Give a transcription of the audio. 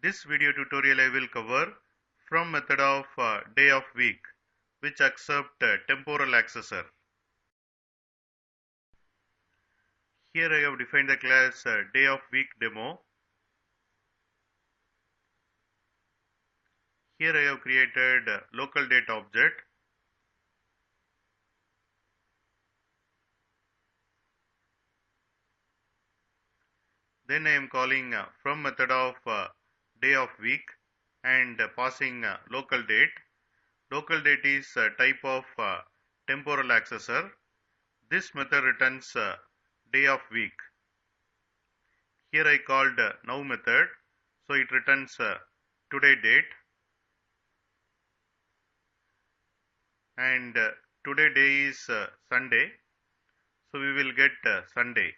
This video tutorial I will cover from method of day of week which accept temporal accessor. Here I have defined the class day of week demo. Here I have created local date object. Then I am calling from method of day of week and passing local date. Local date is type of temporal accessor. This method returns day of week. Here I called now method, so it returns today date, and today day is Sunday, so we will get Sunday.